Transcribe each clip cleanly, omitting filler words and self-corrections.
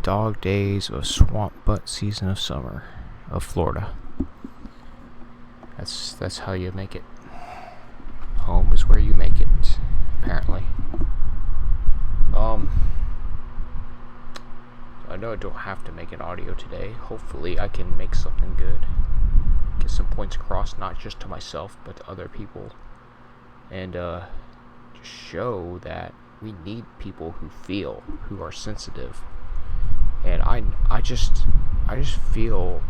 dog days of swamp butt season of summer of Florida. That's how you make it. Home is where you make it, apparently. I know I don't have to make an audio today. Hopefully I can make something good. Get some points across, not just to myself, but to other people. And just show that we need people who feel, who are sensitive. And I just feel,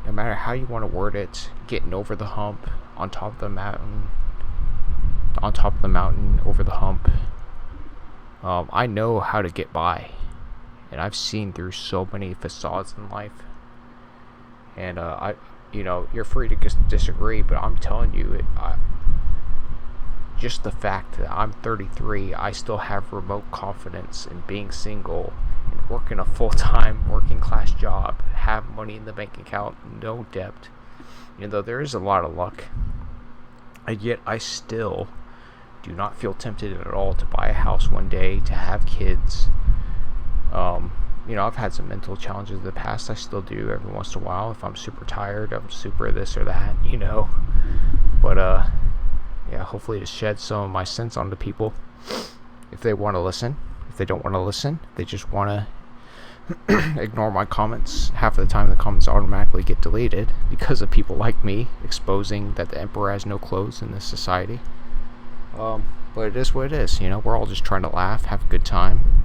no matter how you want to word it, getting over the hump, on top of the mountain, over the hump. I know how to get by, and I've seen through so many facades in life. And you're free to disagree, but I'm telling you, just the fact that I'm 33, I still have remote confidence in being single and working a full-time working class job, have money in the bank account, no debt. There is a lot of luck, and yet I still do not feel tempted at all to buy a house one day, to have kids. I've had some mental challenges in the past. I still do every once in a while. If I'm super tired, I'm super this or that, But, hopefully to shed some of my sense onto people if they want to listen. If they don't want to listen, they just want to ignore my comments. Half of the time the comments automatically get deleted because of people like me exposing that the emperor has no clothes in this society. But it is what it is. We're all just trying to laugh, have a good time.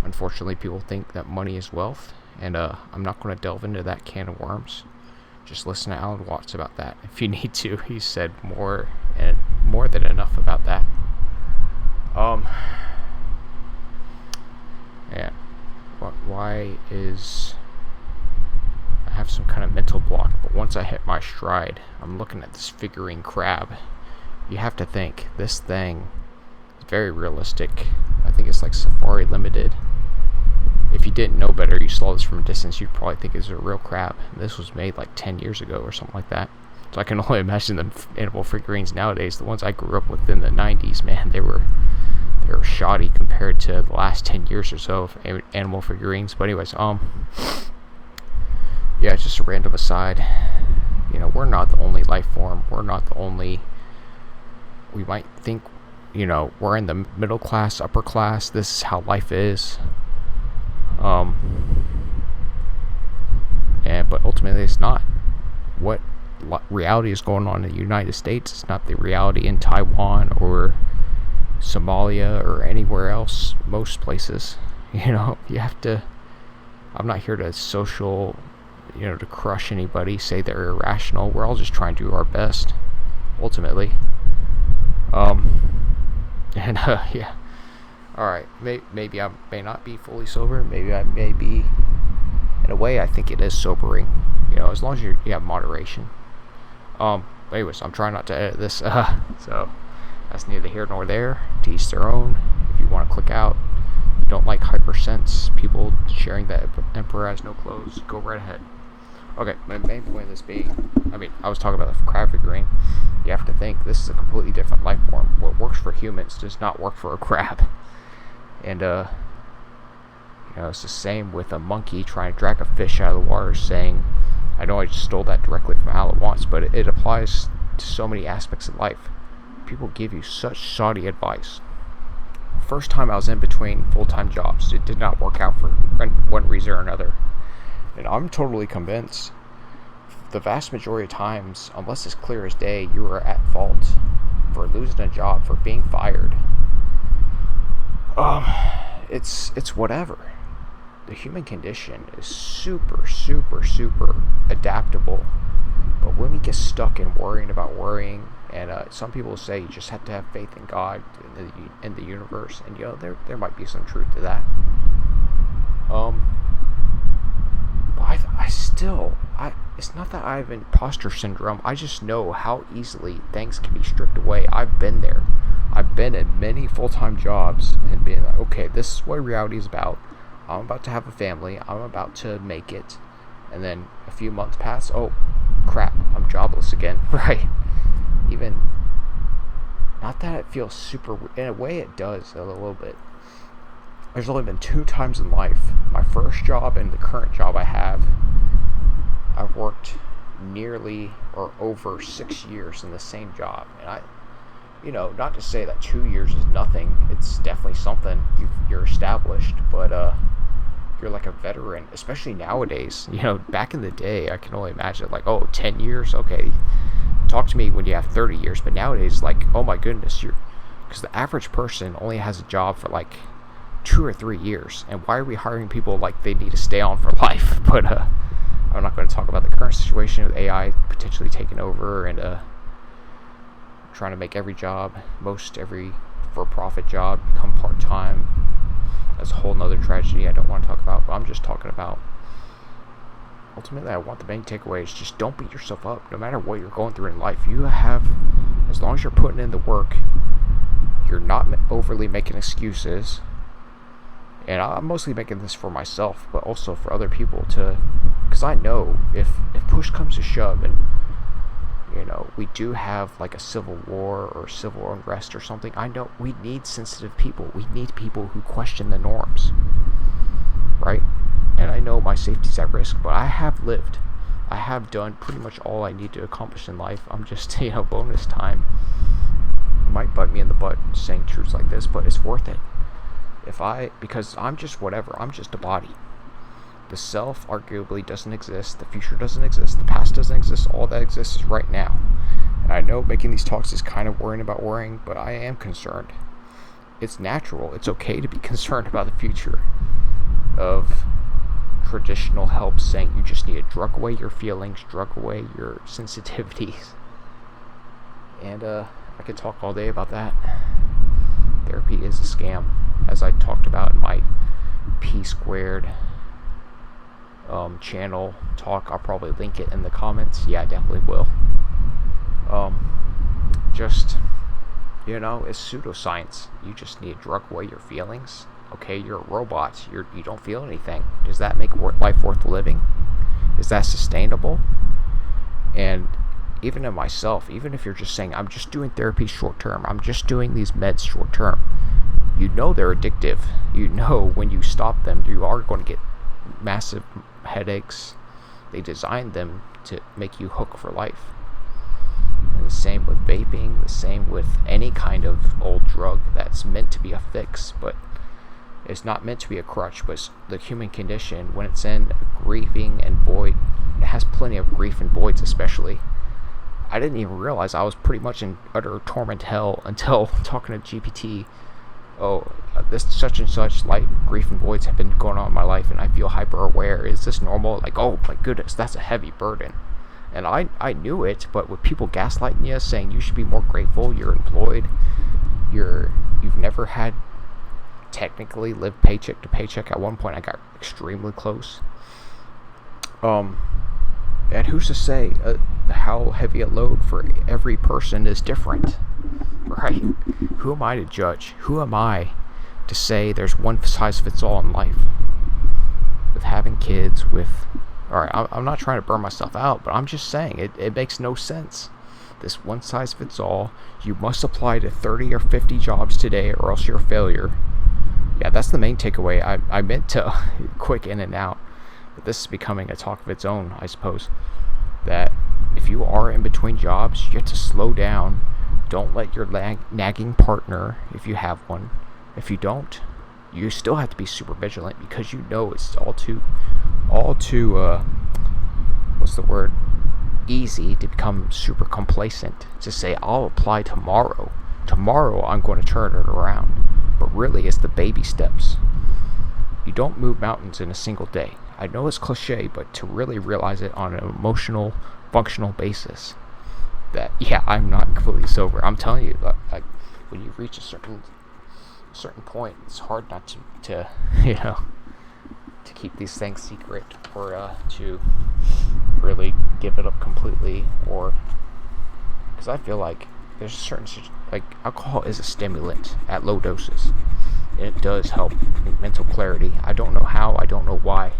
Unfortunately, people think that money is wealth, and I'm not going to delve into that can of worms. Just listen to Alan Watts about that if you need to. He said more than enough about that. Why is I have some kind of mental block? But once I hit my stride, I'm looking at this figurine crab. You have to think this thing is very realistic. I think it's like Safari Limited. If you didn't know better, you saw this from a distance, you'd probably think it's a real crab. This was made like 10 years ago or something like that. So I can only imagine the animal figurines nowadays. The ones I grew up with in the 90s, man, they were shoddy compared to the last 10 years or so of animal figurines. But anyways, just a random aside. We're not the only life form. We're not the only. We might think, we're in the middle class, upper class. This is how life is. But ultimately it's not. What reality is going on in the United States is not the reality in Taiwan or Somalia or anywhere else. Most places, you have to. I'm not here to to crush anybody, say they're irrational. We're all just trying to do our best, ultimately. Alright, maybe I may not be fully sober. Maybe I may be. In a way, I think it is sobering. As long as you have moderation. Anyways, I'm trying not to edit this. So that's neither here nor there. To each their own. If you want to click out, you don't like hypersense, people sharing that emperor has no clothes, go right ahead. Okay, my main point of this being, I was talking about the crab figurine. You have to think this is a completely different life form. What works for humans does not work for a crab. And it's the same with a monkey trying to drag a fish out of the water, saying, I know I just stole that directly from Alan Watts, but it applies to so many aspects of life. People give you such shoddy advice. First time I was in between full-time jobs, it did not work out for one reason or another. And I'm totally convinced the vast majority of times, unless it's clear as day, you are at fault for losing a job, for being fired. It's whatever. The human condition is super, super, super adaptable. But when we get stuck in worrying about worrying, and some people say you just have to have faith in God, in the universe, and there might be some truth to that. But it's not that I have imposter syndrome. I just know how easily things can be stripped away. I've been there. I've been in many full-time jobs and been like, okay, this is what reality is about. I'm about to have a family. I'm about to make it. And then a few months pass. Oh, crap. I'm jobless again. Right. Even, not that it feels super, in a way it does a little bit. there's only been 2 times in life, my first job and the current job I have, I've worked nearly or over 6 years in the same job. And not to say that 2 years is nothing. It's definitely something. You're established, but you're like a veteran, especially nowadays. Back in the day, I can only imagine, like, 10 years, okay, talk to me when you have 30 years. But nowadays, like, oh my goodness, because the average person only has a job for like 2 or 3 years. And why are we hiring people like they need to stay on for life? But I'm not going to talk about the current situation with AI potentially taking over and trying to make every for-profit job become part-time. That's a whole nother tragedy I don't want to talk about. But I'm just talking about, ultimately, I want the main takeaway is just don't beat yourself up. No matter what you're going through in life, as long as you're putting in the work, you're not overly making excuses. And I'm mostly making this for myself, but also for other people because I know if push comes to shove and, we do have like a civil war or civil unrest or something, I know we need sensitive people. We need people who question the norms, right? And I know my safety's at risk, but I have done pretty much all I need to accomplish in life. I'm just, bonus time. It might bite me in the butt saying truths like this, but it's worth it. Because I'm just whatever. I'm just a body. The self arguably doesn't exist. The future doesn't exist. The past doesn't exist. All that exists is right now. And I know making these talks is kind of worrying, but I am concerned. It's natural. It's okay to be concerned about the future of traditional help saying you just need to drug away your feelings, drug away your sensitivities. And I could talk all day about that. Therapy is a scam, as I talked about in my P² channel talk. I'll probably link it in the comments. Yeah, I definitely will. It's pseudoscience. You just need to drug away your feelings. Okay, you're a robot. You don't feel anything. Does that make life worth living? Is that sustainable? And even in myself, even if you're just saying, I'm just doing therapy short term, I'm just doing these meds short term, they're addictive. When you stop them, you are going to get massive headaches. They designed them to make you hook for life. And the same with vaping, the same with any kind of old drug that's meant to be a fix, but it's not meant to be a crutch. But the human condition, when it's in grieving and void, it has plenty of grief and voids especially. I didn't even realize I was pretty much in utter torment hell until talking to GPT. This such and such light grief and voids have been going on in my life, and I feel hyper aware. Is this normal? Like, oh my goodness, that's a heavy burden. And I knew it, but with people gaslighting you, saying you should be more grateful, you're employed, you've never had technically lived paycheck to paycheck. At one point I got extremely close. And who's to say how heavy a load for every person is different, right? Who am I to judge? Who am I to say there's one size fits all in life? With having kids, alright, I'm not trying to burn myself out, but I'm just saying it makes no sense. This one size fits all. You must apply to 30 or 50 jobs today or else you're a failure. Yeah, that's the main takeaway. I meant to quick in and out, but this is becoming a talk of its own, I suppose. That if you are in between jobs, you have to slow down. Don't let your nagging partner, if you have one. If you don't, you still have to be super vigilant, because it's all too easy to become super complacent, to say I'll apply tomorrow I'm going to turn it around. But really, it's the baby steps. You don't move mountains in a single day. I know it's cliche, but to really realize it on an emotional, functional basis, that I'm not completely sober. I'm telling you, like when you reach a certain point, it's hard not to keep these things secret, or to really give it up completely, or because I feel like there's a certain, like, alcohol is a stimulant at low doses. It does help mental clarity. I don't know how, I don't know why.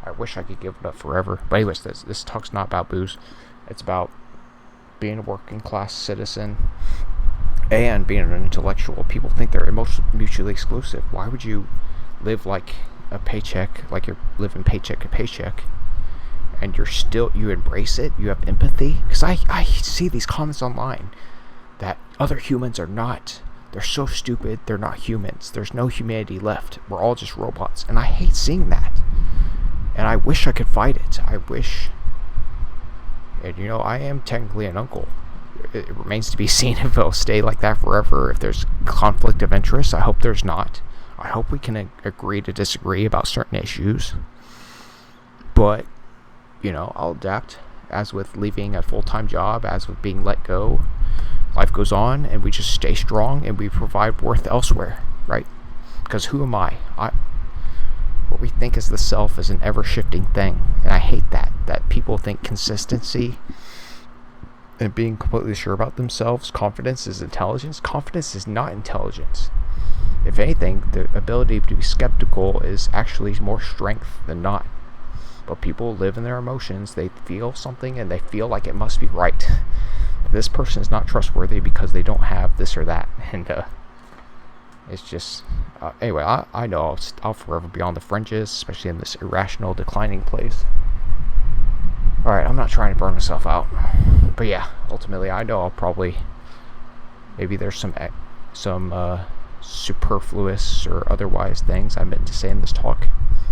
I wish I could give it up forever. But anyways, this talk's not about booze. It's about being a working class citizen and being an intellectual. People think they're mutually exclusive. Why would you live like a paycheck, like you're living paycheck to paycheck, and you embrace it, you have empathy. Because I see these comments online that other humans are not, they're so stupid, they're not humans, there's no humanity left, we're all just robots. And I hate seeing that, and I wish I could fight it. And I am technically an uncle. It remains to be seen if it'll stay like that forever, if there's conflict of interest. I hope there's not. I hope we can agree to disagree about certain issues. But, I'll adapt. As with leaving a full-time job, as with being let go, life goes on, and we just stay strong, and we provide worth elsewhere, right? Because who am I? What we think is the self is an ever-shifting thing, and I hate that people think consistency and being completely sure about themselves, confidence is intelligence. Confidence is not intelligence. If anything, the ability to be skeptical is actually more strength than not. But people live in their emotions. They feel something and they feel like it must be right. This person is not trustworthy because they don't have this or that. And it's just... anyway, I know I'll forever be on the fringes, especially in this irrational, declining place. Alright, I'm not trying to burn myself out. But yeah, ultimately, I know I'll probably... maybe there's some superfluous or otherwise things I meant to say in this talk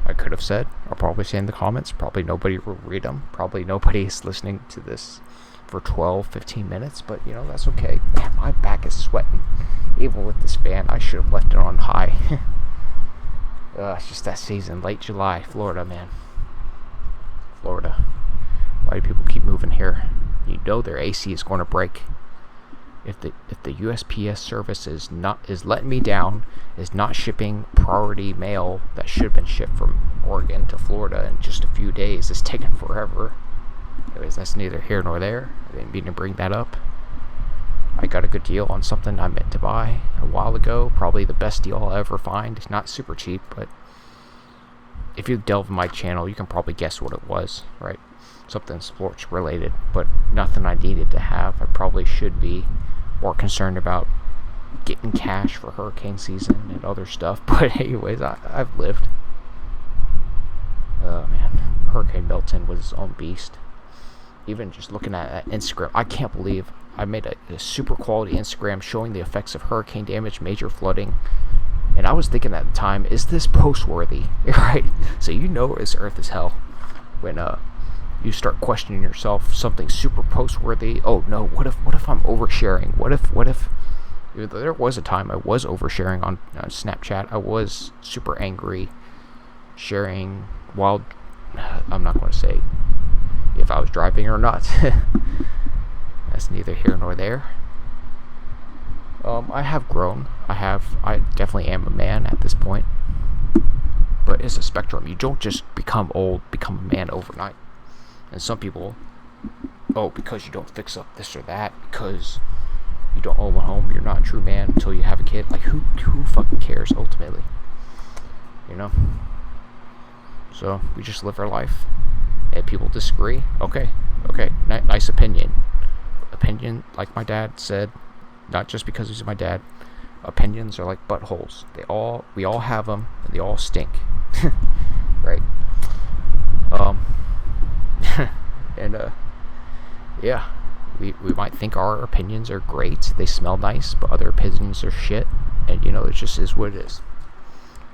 I could have said. I'll probably say in the comments. Probably nobody will read them. Probably nobody's listening to this for 12-15 minutes, but that's okay. Man, my back is sweating. Even with this fan, I should have left it on high. It's just that season, late July, Florida, man. Florida. Why do people keep moving here? Their AC is going to break. If the USPS service is letting me down, is not shipping priority mail that should have been shipped from Oregon to Florida in just a few days, it's taken forever. Anyways, that's neither here nor there. I didn't mean to bring that up. I got a good deal on something I meant to buy a while ago. Probably the best deal I'll ever find. It's not super cheap, but if you delve in my channel, you can probably guess what it was, right? Something sports related, but nothing I needed to have. I probably should be more concerned about getting cash for hurricane season and other stuff. But anyways, I've lived. Oh man, Hurricane Milton was his own beast. Even just looking at Instagram, I can't believe I made a super quality Instagram showing the effects of hurricane damage, major flooding. And I was thinking at the time, is this post-worthy? Right? So this earth is hell. When you start questioning yourself, something super post-worthy. Oh no, what if I'm oversharing? What if there was a time I was oversharing on Snapchat. I was super angry, sharing wild... I'm not going to say if I was driving or not. That's neither here nor there. I have grown. I definitely am a man at this point. But it's a spectrum. You don't just become old, become a man overnight. And some people, because you don't fix up this or that, because you don't own a home, you're not a true man until you have a kid. Like, who fucking cares, ultimately? So, we just live our life. And people disagree. Okay, nice opinion. Opinion, like my dad said, not just because he's my dad, opinions are like buttholes. We all have them, and they all stink. Right? And yeah, we might think our opinions are great, they smell nice, but other opinions are shit, and it just is what it is.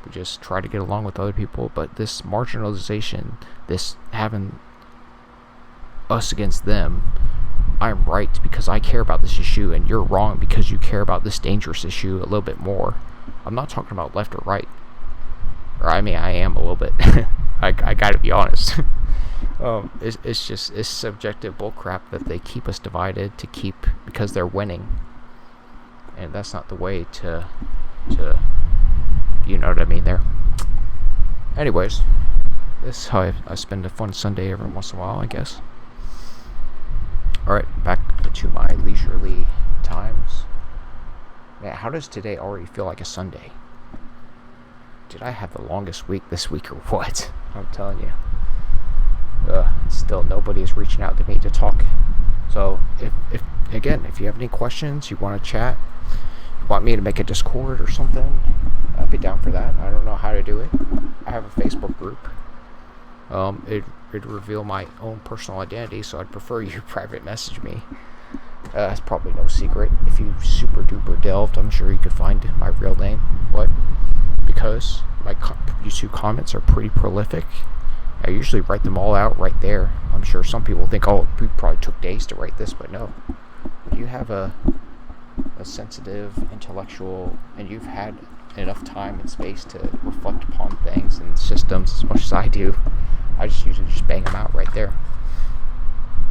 We just try to get along with other people, but this marginalization, this having us against them, I'm right because I care about this issue, and you're wrong because you care about this dangerous issue a little bit more. I'm not talking about left or right. Or I am a little bit. I gotta be honest. It's subjective bullcrap that they keep us divided because they're winning, and that's not the way to you know what I mean there. Anyways, this is how I spend a fun Sunday every once in a while, I guess. Alright, back to my leisurely times. Man, how does today already feel like a Sunday? Did I have the longest week this week or what? I'm telling you. Still nobody is reaching out to me to talk. So if you have any questions, you want to chat, want me to make a Discord or something, I'd be down for that. I don't know how to do it. I have a Facebook group. It'd reveal my own personal identity, so I'd prefer you private message me. It's probably no secret. If you super duper delved, I'm sure you could find my real name. But because my YouTube comments are pretty prolific, I usually write them all out right there. I'm sure some people think, oh, we probably took days to write this, but no. If you have a sensitive, intellectual, and you've had enough time and space to reflect upon things and systems as much as I do, I just usually just bang them out right there.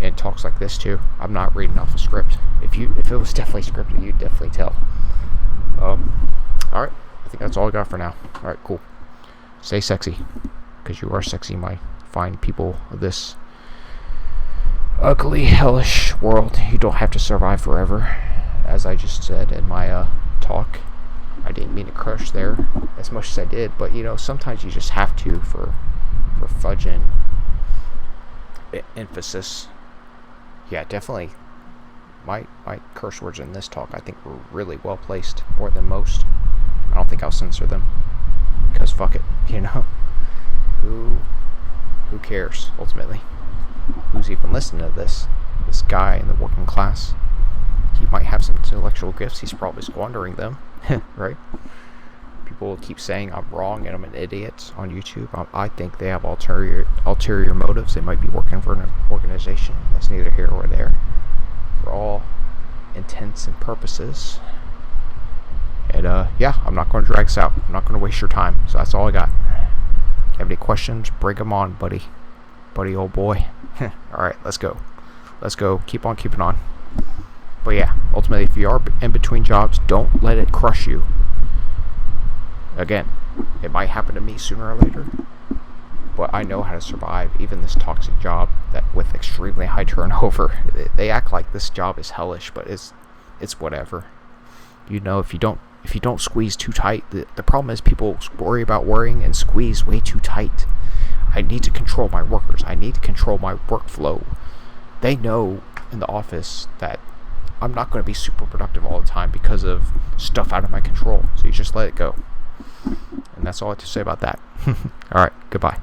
And talks like this too. I'm not reading off a script. If it was definitely scripted, you'd definitely tell. Alright, I think that's all I got for now. Alright, cool. Stay sexy, because you are sexy, my fine people of this ugly, hellish world. You don't have to survive forever. As I just said in my talk, I didn't mean to crush there as much as I did, but sometimes you just have to for fudging emphasis. Yeah, definitely. My curse words in this talk, I think, were really well placed, more than most. I don't think I'll censor them, because fuck it, Who cares ultimately? Who's even listening to this? This guy in the working class. He might have some intellectual gifts. He's probably squandering them, right? People will keep saying I'm wrong and I'm an idiot on YouTube. I think they have ulterior motives. They might be working for an organization. That's neither here nor there. For all intents and purposes. And yeah, I'm not going to drag this out. I'm not going to waste your time. So that's all I got. If you have any questions, bring them on, buddy. Buddy, old boy. Alright, let's go. Let's go. Keep on keeping on. But yeah, ultimately, if you are in between jobs, don't let it crush you. Again, it might happen to me sooner or later, but I know how to survive even this toxic job that with extremely high turnover. They act like this job is hellish, but it's whatever. If you don't squeeze too tight, the problem is people worry about worrying and squeeze way too tight. I need to control my workers. I need to control my workflow. They know in the office that I'm not going to be super productive all the time because of stuff out of my control. So you just let it go. And that's all I have to say about that. Alright, goodbye.